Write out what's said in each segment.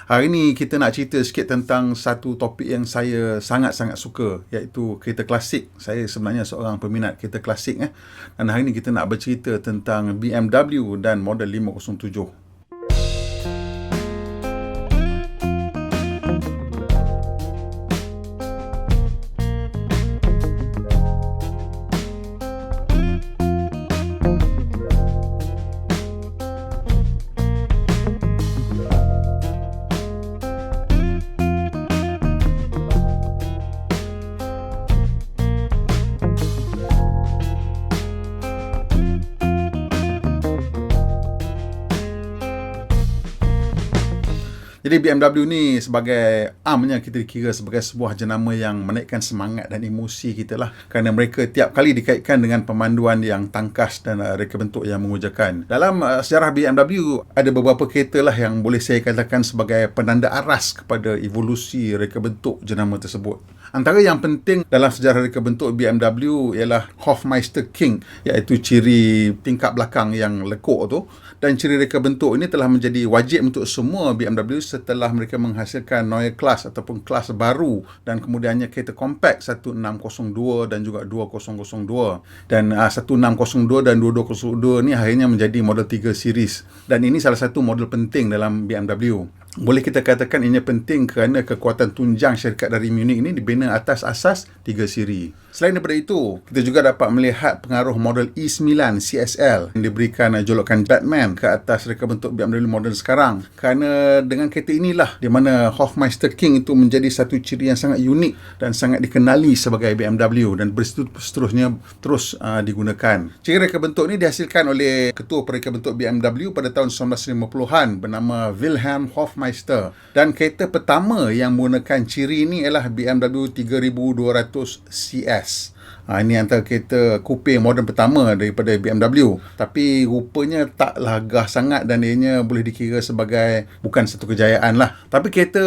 Hari ni kita nak cerita sikit tentang satu topik yang saya sangat-sangat suka, iaitu kereta klasik. Saya sebenarnya seorang peminat kereta klasik. Dan hari ni kita nak bercerita tentang BMW dan model 507. Jadi BMW ni sebagai armnya kita dikira sebagai sebuah jenama yang menaikkan semangat dan emosi kita lah. Kerana mereka tiap kali dikaitkan dengan pemanduan yang tangkas dan reka bentuk yang mengujakan. Dalam sejarah BMW, ada beberapa kereta lah yang boleh saya katakan sebagai penanda aras kepada evolusi reka bentuk jenama tersebut. Antara yang penting dalam sejarah reka bentuk BMW ialah Hofmeister King, iaitu ciri tingkap belakang yang lekuk tu. Dan ciri reka bentuk ini telah menjadi wajib untuk semua BMW setelah mereka menghasilkan Neue Klasse ataupun kelas baru, dan kemudiannya kereta compact 1602 dan juga 2002. Dan 1602 dan 2202 ni akhirnya menjadi model 3 series. Dan ini salah satu model penting dalam BMW. Boleh kita katakan ini penting kerana kekuatan tunjang syarikat dari Munich ini dibina atas asas 3 siri. Selain daripada itu, kita juga dapat melihat pengaruh model E9 CSL yang diberikan julukan Batman ke atas reka bentuk BMW model sekarang. Kerana dengan kereta inilah di mana Hofmeister King itu menjadi satu ciri yang sangat unik dan sangat dikenali sebagai BMW, dan seterusnya terus digunakan. Ciri reka bentuk ini dihasilkan oleh ketua pereka bentuk BMW pada tahun 1950-an bernama Wilhelm Hofmeister, dan kereta pertama yang menggunakan ciri ini ialah BMW 3200 CS. Ini antara kereta coupe moden pertama daripada BMW, tapi rupanya tak lagah sangat dan ianya boleh dikira sebagai bukan satu kejayaan lah. Tapi kereta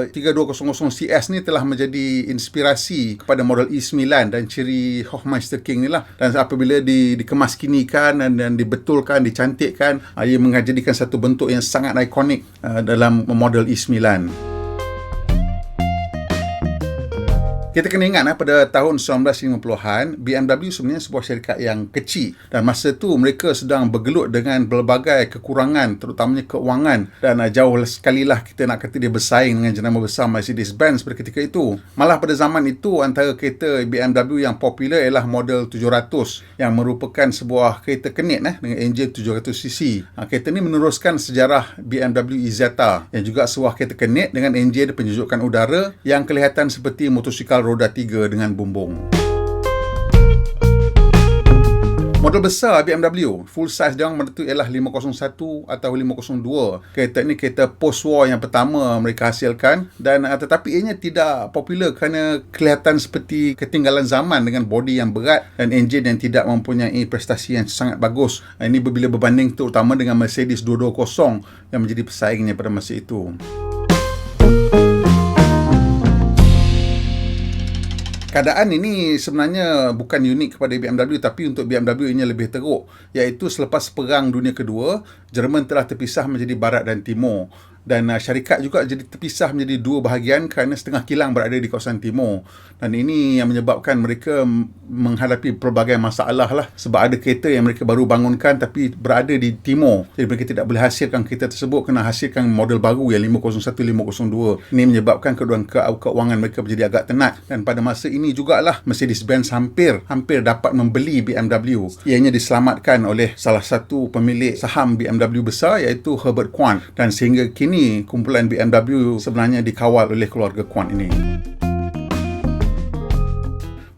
3200 CS ni telah menjadi inspirasi kepada model E9 dan ciri Hofmeister King ni lah. Dan apabila dikemaskinikan dan dibetulkan, dicantikkan, ia menjadikan satu bentuk yang sangat ikonik dalam model E9. Kita kena ingat pada tahun 1950-an, BMW sebenarnya sebuah syarikat yang kecil, dan masa tu mereka sedang bergelut dengan berbagai kekurangan, terutamanya keuangan, dan jauh sekali lah kita nak kata dia bersaing dengan jenama besar Mercedes-Benz pada ketika itu. Malah pada zaman itu, antara kereta BMW yang popular ialah model 700 yang merupakan sebuah kereta kenit dengan enjin 700cc. Kereta ni meneruskan sejarah BMW Isetta yang juga sebuah kereta kenit dengan enjin penyejukan udara yang kelihatan seperti motosikal roda 3 dengan bumbung. Model besar BMW, full size dia orang itu ialah 501 atau 502. Kereta ini kereta post-war yang pertama mereka hasilkan, dan tetapi ianya tidak popular kerana kelihatan seperti ketinggalan zaman dengan bodi yang berat dan enjin yang tidak mempunyai prestasi yang sangat bagus. Ini bila berbanding terutama dengan Mercedes 220 yang menjadi pesaingnya pada masa itu. Keadaan ini sebenarnya bukan unik kepada BMW, tapi untuk BMW ini lebih teruk, iaitu selepas Perang Dunia Kedua, Jerman telah terpisah menjadi Barat dan Timur. Dan syarikat juga jadi terpisah menjadi dua bahagian kerana setengah kilang berada di kawasan timur. Dan ini yang menyebabkan mereka menghadapi pelbagai masalah lah. Sebab ada kereta yang mereka baru bangunkan tapi berada di timur. Jadi mereka tidak boleh hasilkan kereta tersebut, kena hasilkan model baru yang 501, 502. Ini menyebabkan keuangan mereka menjadi agak tenat. Dan pada masa ini jugalah Mercedes-Benz hampir dapat membeli BMW. Ianya diselamatkan oleh salah satu pemilik saham BMW besar, iaitu Herbert Quandt. Dan sehingga kini kumpulan BMW sebenarnya dikawal oleh keluarga Quandt ini.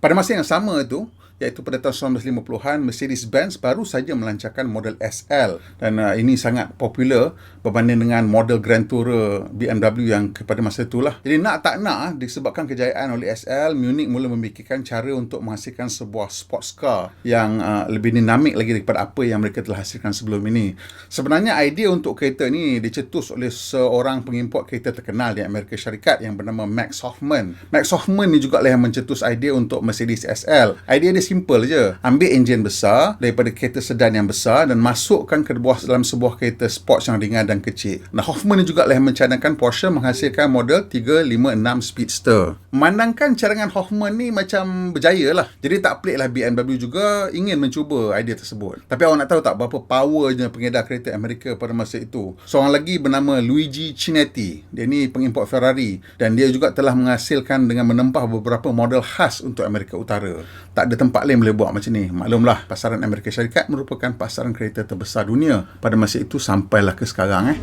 Pada masa yang sama itu, iaitu pada tahun 1950-an, Mercedes-Benz baru saja melancarkan model SL, dan ini sangat popular berbanding dengan model Grand Tourer BMW yang pada masa itulah. Jadi nak tak nak, disebabkan kejayaan oleh SL, Munich mula memikirkan cara untuk menghasilkan sebuah sports car yang lebih dinamik lagi daripada apa yang mereka telah hasilkan sebelum ini. Sebenarnya idea untuk kereta ini dicetus oleh seorang pengimport kereta terkenal di Amerika Syarikat yang bernama Max Hoffman. Max Hoffman ni juga lah yang mencetus idea untuk Mercedes SL. Idea dia simple je. Ambil enjin besar daripada kereta sedan yang besar dan masukkan ke dalam sebuah kereta sports yang ringan dan kecil. Nah, Hoffmann juga lah yang mencadangkan Porsche menghasilkan model 356 Speedster. Memandangkan cadangan Hoffmann ni macam berjaya lah. Jadi tak pelik lah BMW juga ingin mencuba idea tersebut. Tapi awak nak tahu tak berapa powernya pengedar kereta Amerika pada masa itu? Seorang lagi bernama Luigi Chinetti. Dia ni pengimport Ferrari dan dia juga telah menghasilkan dengan menempah beberapa model khas untuk Amerika Utara. Tak ada tempat lain boleh buat macam ni. Maklumlah, pasaran Amerika Syarikat merupakan pasaran kereta terbesar dunia pada masa itu sampailah ke sekarang.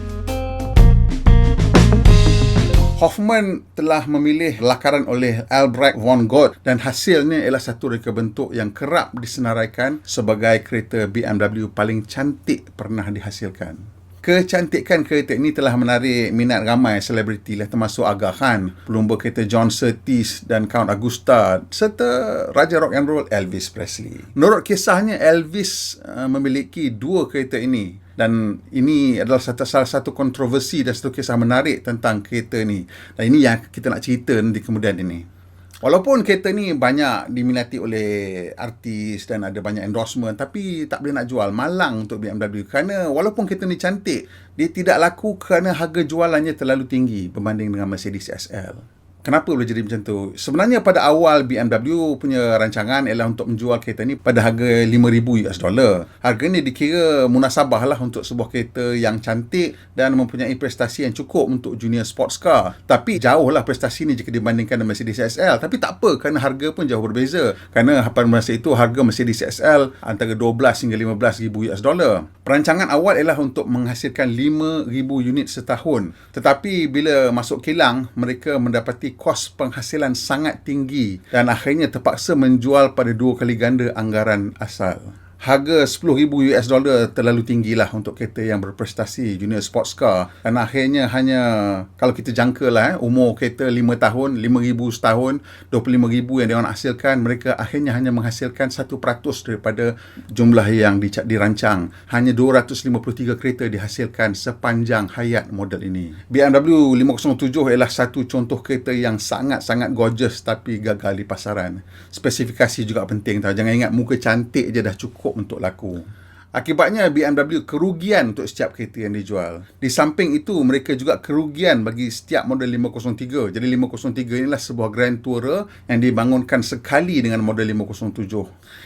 Hoffmann telah memilih lakaran oleh Albrecht von Gogh dan hasilnya ialah satu reka bentuk yang kerap disenaraikan sebagai kereta BMW paling cantik pernah dihasilkan. Kecantikan kereta ini telah menarik minat ramai selebriti lah, termasuk Aga Khan, pelumba kereta John Surtees dan Count Augusta serta Raja Rock and Roll Elvis Presley. Menurut kisahnya, Elvis memiliki dua kereta ini. Dan ini adalah salah satu kontroversi dan satu kisah menarik tentang kereta ni. Dan ini yang kita nak cerita nanti kemudian ini. Walaupun kereta ni banyak diminati oleh artis dan ada banyak endorsement, tapi tak boleh nak jual, malang untuk BMW. Kerana walaupun kereta ni cantik, dia tidak laku kerana harga jualannya terlalu tinggi berbanding dengan Mercedes SL. Kenapa boleh jadi macam tu? Sebenarnya pada awal BMW punya rancangan ialah untuk menjual kereta ni pada harga $5,000. Harga ni dikira munasabah lah untuk sebuah kereta yang cantik dan mempunyai prestasi yang cukup untuk junior sports car. Tapi jauh lah prestasi ni jika dibandingkan dengan Mercedes SL. Tapi tak apa, kerana harga pun jauh berbeza. Kerana pada masa itu harga Mercedes SL antara 12 hingga $15,000. Perancangan awal ialah untuk menghasilkan 5,000 unit setahun. Tetapi bila masuk kilang, mereka mendapati kos penghasilan sangat tinggi dan akhirnya terpaksa menjual pada 2 kali ganda anggaran asal. Harga $10,000 terlalu tinggilah untuk kereta yang berprestasi junior sports car. Dan akhirnya hanya, kalau kita jangkalah umur kereta 5 tahun, 5,000 setahun, 25,000 yang dia nak hasilkan, mereka akhirnya hanya menghasilkan 1% daripada jumlah yang dirancang. Hanya 253 kereta dihasilkan sepanjang hayat model ini. BMW 507 ialah satu contoh kereta yang sangat-sangat gorgeous tapi gagal di pasaran. Spesifikasi juga penting tau. Jangan ingat muka cantik je dah cukup untuk laku. Akibatnya BMW kerugian untuk setiap kereta yang dijual. Di samping itu, mereka juga kerugian bagi setiap model 503. Jadi 503 inilah sebuah Grand Tourer yang dibangunkan sekali dengan model 507.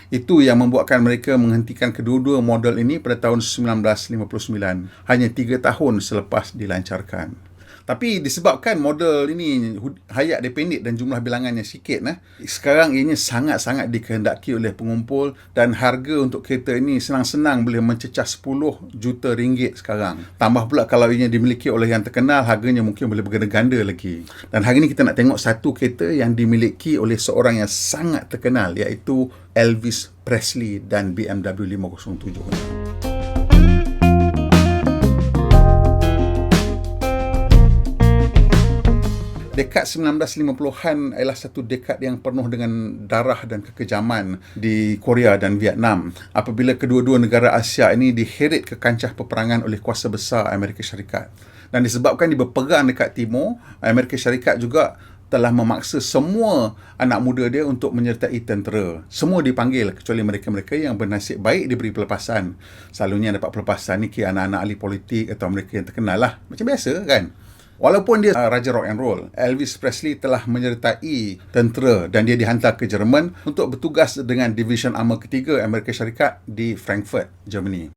Itu yang membuatkan mereka menghentikan kedua-dua model ini pada tahun 1959. Hanya 3 tahun selepas dilancarkan. Tapi disebabkan model ini hayat dia pendek dan jumlah bilangannya sikit, sekarang ianya sangat-sangat dikehendaki oleh pengumpul dan harga untuk kereta ini senang-senang boleh mencecah 10 juta ringgit sekarang. Tambah pula kalau ianya dimiliki oleh yang terkenal, harganya mungkin boleh berganda-ganda lagi. Dan hari ini kita nak tengok satu kereta yang dimiliki oleh seorang yang sangat terkenal, iaitu Elvis Presley dan BMW 507. Dekad 1950-an adalah satu dekad yang penuh dengan darah dan kekejaman di Korea dan Vietnam apabila kedua-dua negara Asia ini diheret ke kancah peperangan oleh kuasa besar Amerika Syarikat. Dan disebabkan dia berperang dekat timur, Amerika Syarikat juga telah memaksa semua anak muda dia untuk menyertai tentera. Semua dipanggil kecuali mereka-mereka yang bernasib baik diberi pelepasan. Selalunya dapat pelepasan ni kira anak-anak ahli politik atau mereka yang terkenal lah. Macam biasa kan? Walaupun dia Raja Rock and Roll, Elvis Presley telah menyertai tentera dan dia dihantar ke Jerman untuk bertugas dengan Division Armour ketiga Amerika Syarikat di Frankfurt, Germany.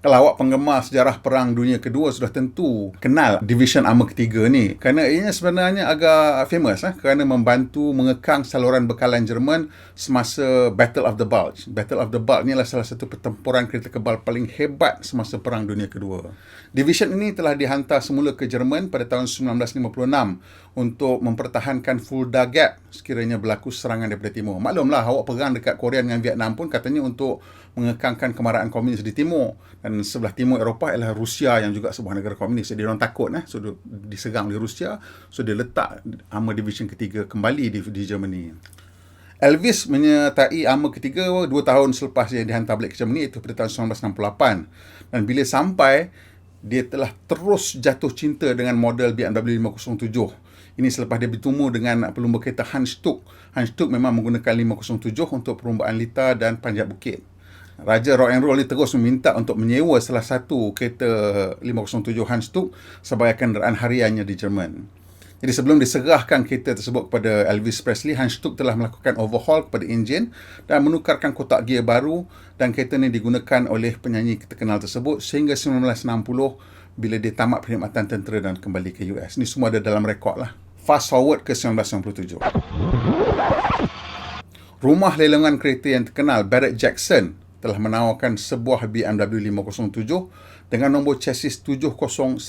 Kalau awak penggemar sejarah Perang Dunia Kedua sudah tentu kenal Division Armour ketiga ni kerana ianya sebenarnya agak famous kerana membantu mengekang saluran bekalan Jerman semasa Battle of the Bulge. Battle of the Bulge ni adalah salah satu pertempuran kereta kebal paling hebat semasa Perang Dunia Kedua. Division ini telah dihantar semula ke Jerman pada tahun 1956 untuk mempertahankan Fulda Gap sekiranya berlaku serangan daripada timur. Maklumlah, awak perang dekat Korea dengan Vietnam pun katanya untuk mengekangkan kemarahan komunis di timur. Dan sebelah timur Eropah ialah Rusia yang juga sebuah negara komunis. Jadi dia orang takut so diserang oleh Rusia. So dia letak Armour Division ketiga kembali di Germany. Elvis menyertai Armour ketiga 2 tahun selepas dia dihantar balik ke Germany, iaitu pada tahun 1968. Dan bila sampai, dia telah terus jatuh cinta dengan model BMW 507. Ini selepas dia bertemu dengan pelumba kereta Hans Stuck. Hans Stuck memang menggunakan 507 untuk perlumbaan litar dan panjat bukit. Raja rock and roll ni terus meminta untuk menyewa salah satu kereta 507 Hans Stuck sebagai kenderaan hariannya di Jerman. Jadi sebelum diserahkan kereta tersebut kepada Elvis Presley, Hans Stuck telah melakukan overhaul kepada enjin dan menukarkan kotak gear baru, dan kereta ini digunakan oleh penyanyi terkenal tersebut sehingga 1960 bila dia tamat perkhidmatan tentera dan kembali ke US. Ini semua ada dalam rekod lah. Fast forward ke 1997. Rumah lelangan kereta yang terkenal Barrett Jackson telah menawarkan sebuah BMW 507 dengan nombor chassis 70192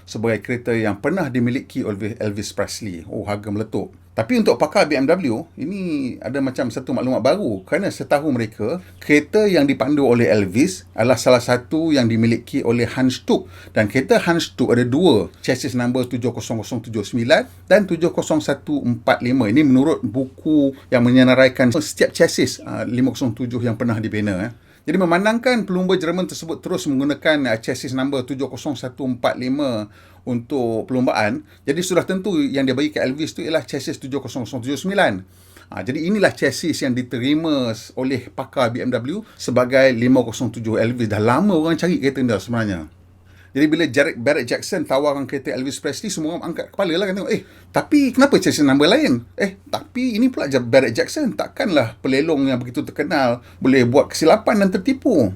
sebagai kereta yang pernah dimiliki oleh Elvis Presley. Oh, harga meletup. Tapi untuk pakar BMW, ini ada macam satu maklumat baru, kerana setahu mereka, kereta yang dipandu oleh Elvis adalah salah satu yang dimiliki oleh Hans Stuck, dan kereta Hans Stuck ada dua, chassis number 70079 dan 70145. Ini menurut buku yang menyenaraikan setiap chassis 507 yang pernah dibina. Jadi memandangkan pelumba Jerman tersebut terus menggunakan chassis number 70145 untuk perlumbaan, jadi sudah tentu yang dia bagi ke Elvis tu ialah chassis 70079. Jadi inilah chassis yang diterima oleh pakar BMW sebagai 507 Elvis. Dah lama orang cari kereta ni sebenarnya. Jadi bila Barrett Jackson tawarkan kereta Elvis Presley, semua orang angkat kepala lah, kan tengok, tapi kenapa chassis number lain? Tapi ini pula Barrett Jackson. Takkanlah pelelong yang begitu terkenal boleh buat kesilapan dan tertipu.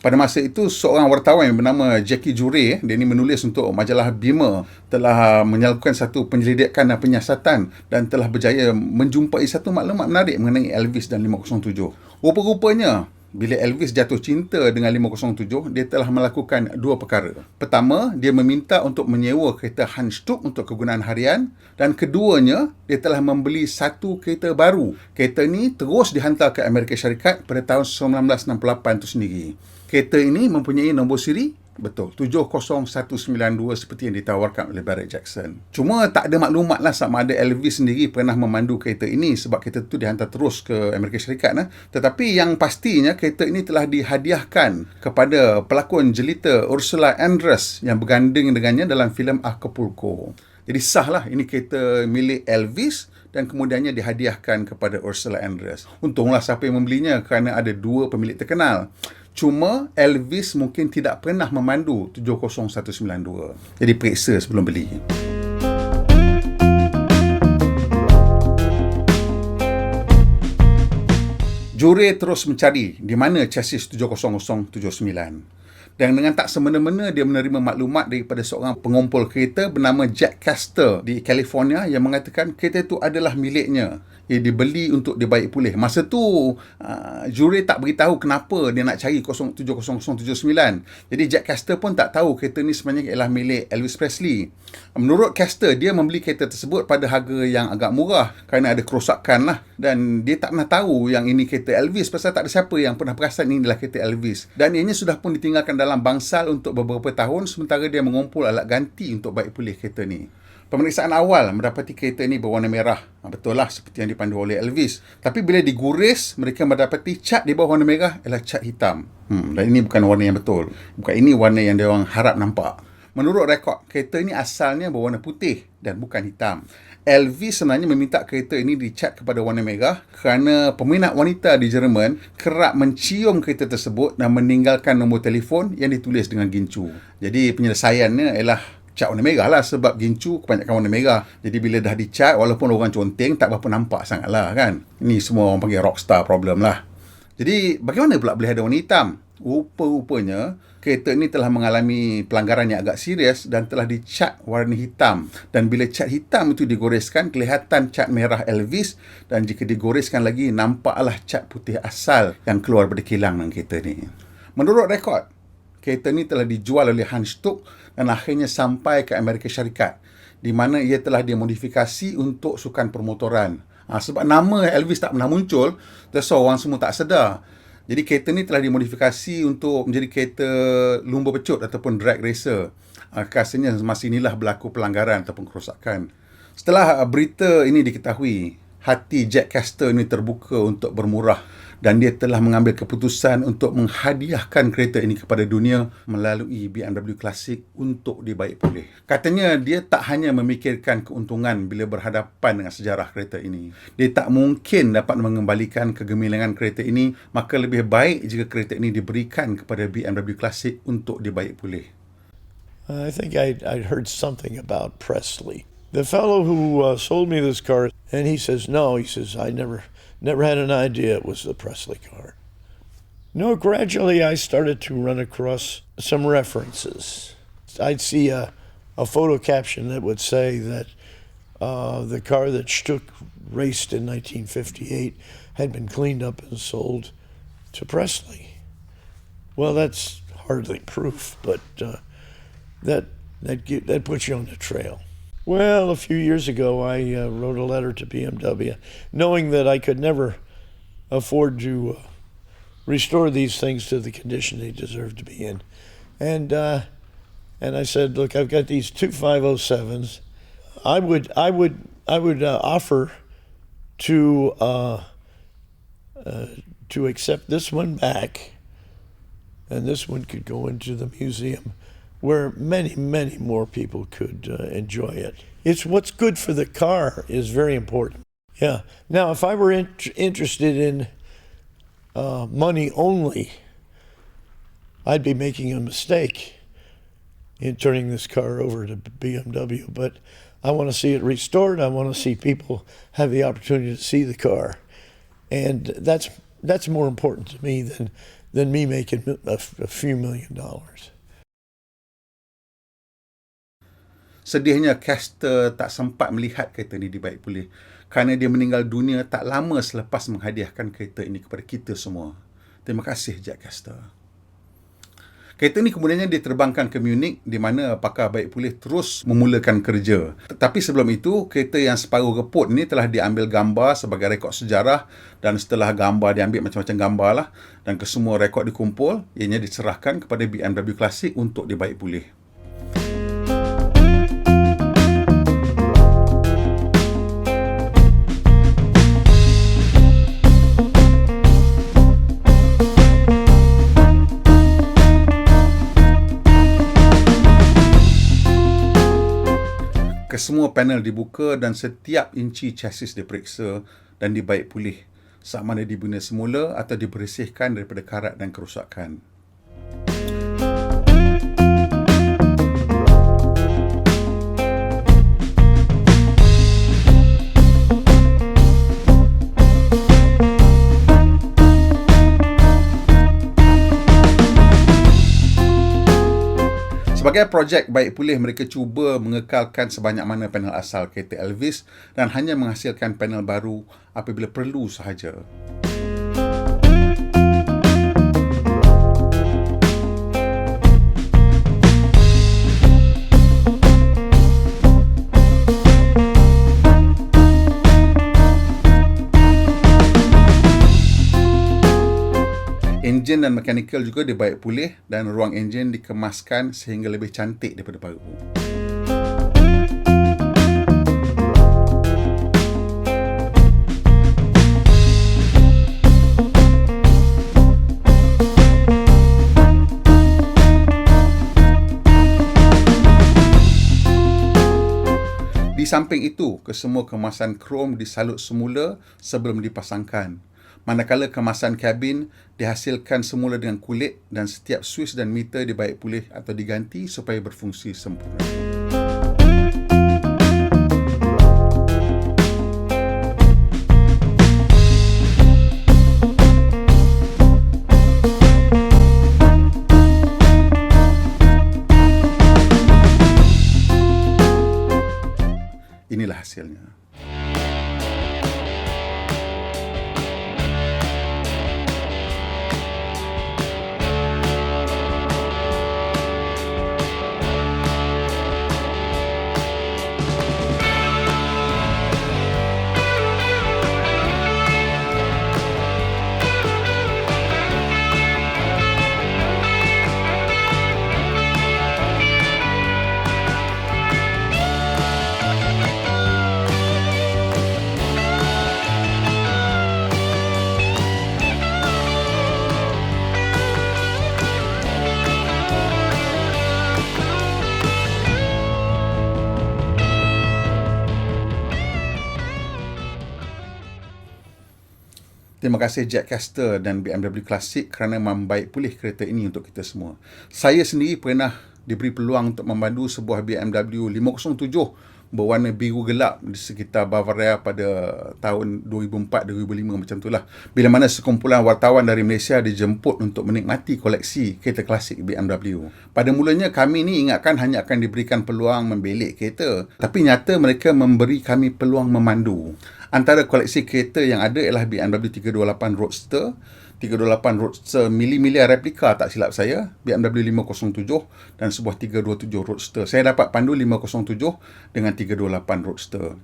Pada masa itu, seorang wartawan yang bernama Jackie Jure, dia ini menulis untuk majalah Bima, telah menyalakukan satu penyelidikan dan penyiasatan dan telah berjaya menjumpai satu maklumat menarik mengenai Elvis dan 507. Rupa-rupanya, bila Elvis jatuh cinta dengan 507, dia telah melakukan dua perkara. Pertama, dia meminta untuk menyewa kereta Hans Stuck untuk kegunaan harian, dan keduanya, dia telah membeli satu kereta baru. Kereta ini terus dihantar ke Amerika Syarikat pada tahun 1968 itu sendiri. Kereta ini mempunyai nombor siri, betul, 70192 seperti yang ditawarkan oleh Barrett Jackson. Cuma tak ada maklumat lah sama ada Elvis sendiri pernah memandu kereta ini, sebab kereta itu dihantar terus ke Amerika Syarikat. Tetapi yang pastinya kereta ini telah dihadiahkan kepada pelakon jelita Ursula Andress yang berganding dengannya dalam filem Acapulco. Jadi sahlah ini kereta milik Elvis dan kemudiannya dihadiahkan kepada Ursula Andress. Untunglah siapa yang membelinya kerana ada dua pemilik terkenal. Cuma Elvis mungkin tidak pernah memandu 70192. Jadi periksa sebelum beli. Jure terus mencari di mana chassis 70079. Dan dengan tak semena-mena dia menerima maklumat daripada seorang pengumpul kereta bernama Jack Castor di California yang mengatakan kereta itu adalah miliknya. Ia dibeli untuk dibaik pulih. Masa tu Jure tak beritahu kenapa dia nak cari 70079. Jadi Jack Castor pun tak tahu kereta ni sebenarnya ialah milik Elvis Presley. Menurut Castor, dia membeli kereta tersebut pada harga yang agak murah kerana ada kerosakan lah, dan dia tak pernah tahu yang ini kereta Elvis pasal tak ada siapa yang pernah perasan ini adalah kereta Elvis. Dan ianya sudah pun ditinggalkan dalam bangsal untuk beberapa tahun sementara dia mengumpul alat ganti untuk baik pulih kereta ni. Pemeriksaan awal mendapati kereta ini berwarna merah. Betul lah seperti yang dipandu oleh Elvis. Tapi bila diguris, mereka mendapati cat di bawah warna merah ialah cat hitam. Dan ini bukan warna yang betul. Bukan ini warna yang dia orang harap nampak. Menurut rekod, kereta ini asalnya berwarna putih dan bukan hitam. Elvis sebenarnya meminta kereta ini dicat kepada warna merah kerana peminat wanita di Jerman kerap mencium kereta tersebut dan meninggalkan nombor telefon yang ditulis dengan gincu. Jadi penyelesaiannya ialah cat warna merah lah, sebab gincu kebanyakan warna merah. Jadi bila dah dicat, walaupun orang conteng, tak berapa nampak sangat lah kan. Ini semua orang panggil rockstar problem lah. Jadi bagaimana pula boleh ada warna hitam? Rupa-rupanya kereta ini telah mengalami pelanggaran yang agak serius dan telah dicat warna hitam. Dan bila cat hitam itu digoreskan, kelihatan cat merah Elvis, dan jika digoreskan lagi, nampaklah cat putih asal yang keluar dari kilang dengan kereta ni. Menurut rekod, kereta ni telah dijual oleh Hans Stuck dan akhirnya sampai ke Amerika Syarikat, di mana ia telah dimodifikasi untuk sukan permotoran. Sebab nama Elvis tak pernah muncul, terus orang semua tak sedar. Jadi kereta ni telah dimodifikasi untuk menjadi kereta lumba pecut ataupun drag racer. Rasanya masa inilah berlaku pelanggaran ataupun kerosakan. Setelah berita ini diketahui, hati Jack Castor ini terbuka untuk bermurah dan dia telah mengambil keputusan untuk menghadiahkan kereta ini kepada dunia melalui BMW Classic untuk dibaik pulih. Katanya dia tak hanya memikirkan keuntungan bila berhadapan dengan sejarah kereta ini. Dia tak mungkin dapat mengembalikan kegemilangan kereta ini, maka lebih baik jika kereta ini diberikan kepada BMW Classic untuk dibaik pulih. I think I'd heard something about Presley. The fellow who sold me this car, and he says, I never had an idea it was the Presley car. No, gradually I started to run across some references. I'd see a photo caption that would say that the car that Stuck raced in 1958 had been cleaned up and sold to Presley. Well, that's hardly proof, but that puts you on the trail. Well, a few years ago, I wrote a letter to BMW, knowing that I could never afford to restore these things to the condition they deserve to be in. And I said, look, I've got these two 507s. I would offer to accept this one back, and this one could go into the museum, where many, many more people could enjoy it. It's what's good for the car is very important. Yeah. Now, if I were interested in money only, I'd be making a mistake in turning this car over to BMW. But I want to see it restored. I want to see people have the opportunity to see the car, and that's more important to me than me making a few $1 million. Sedihnya Castor tak sempat melihat kereta ini dibaik pulih kerana dia meninggal dunia tak lama selepas menghadiahkan kereta ini kepada kita semua. Terima kasih Jack Castor. Kereta ini kemudiannya diterbangkan ke Munich di mana pakar baik pulih terus memulakan kerja. Tetapi sebelum itu, kereta yang separuh reput ini telah diambil gambar sebagai rekod sejarah, dan setelah gambar diambil macam-macam gambar lah, dan kesemua rekod dikumpul, ianya diserahkan kepada BMW Classic untuk dibaik pulih. Kesemua panel dibuka dan setiap inci chassis diperiksa dan dibaik pulih sama ada dibina semula atau dibersihkan daripada karat dan kerosakan. Sebagai projek baik pulih, mereka cuba mengekalkan sebanyak mana panel asal kereta Elvis dan hanya menghasilkan panel baru apabila perlu sahaja. Enjin dan mekanikal juga dibaik pulih dan ruang enjin dikemaskan sehingga lebih cantik daripada baru. Di samping itu, kesemua kemasan krom disalut semula sebelum dipasangkan. Manakala kemasan kabin dihasilkan semula dengan kulit dan setiap suis dan meter dibaik pulih atau diganti supaya berfungsi sempurna. Inilah hasilnya. Terima kasih Jack Castor dan BMW Classic kerana membaik pulih kereta ini untuk kita semua. Saya sendiri pernah diberi peluang untuk memandu sebuah BMW 507 berwarna biru gelap di sekitar Bavaria pada tahun 2004-2005 macam itulah. Bila mana sekumpulan wartawan dari Malaysia dijemput untuk menikmati koleksi kereta klasik BMW. Pada mulanya kami ni ingatkan hanya akan diberikan peluang membelik kereta, tapi nyata mereka memberi kami peluang memandu. Antara koleksi kereta yang ada ialah BMW 328 Roadster, 328 Roadster miliar replika tak silap saya, BMW 507 dan sebuah 327 Roadster. Saya dapat pandu 507 dengan 328 Roadster.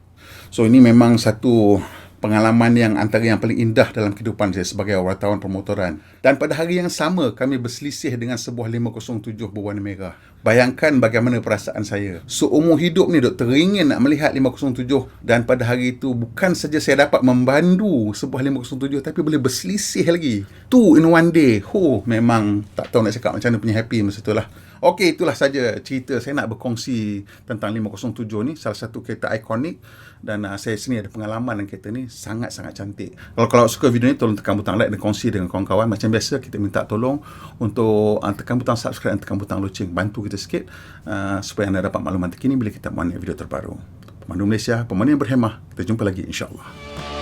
So ini memang satu pengalaman yang antara yang paling indah dalam kehidupan saya sebagai wartawan permotoran. Dan pada hari yang sama kami berselisih dengan sebuah 507 berwarna merah. Bayangkan bagaimana perasaan saya. Seumur hidup ni dok teringin nak melihat 507 dan pada hari itu bukan saja saya dapat membandu sebuah 507 tapi boleh berselisih lagi. Two in one day. Memang tak tahu nak cakap macam mana punya happy masa itulah. Okey, itulah saja cerita saya nak berkongsi tentang 507 ni, salah satu kereta ikonik dan saya sendiri ada pengalaman dengan kereta ni sangat-sangat cantik. Kalau suka video ni tolong tekan butang like dan kongsi dengan kawan-kawan. Macam biasa kita minta tolong untuk tekan butang subscribe dan tekan butang loceng, bantu kita sikit supaya anda dapat makluman terkini bila kita buat video terbaru. Pemandu Malaysia, pemandu yang berhemah. Kita jumpa lagi insya-Allah.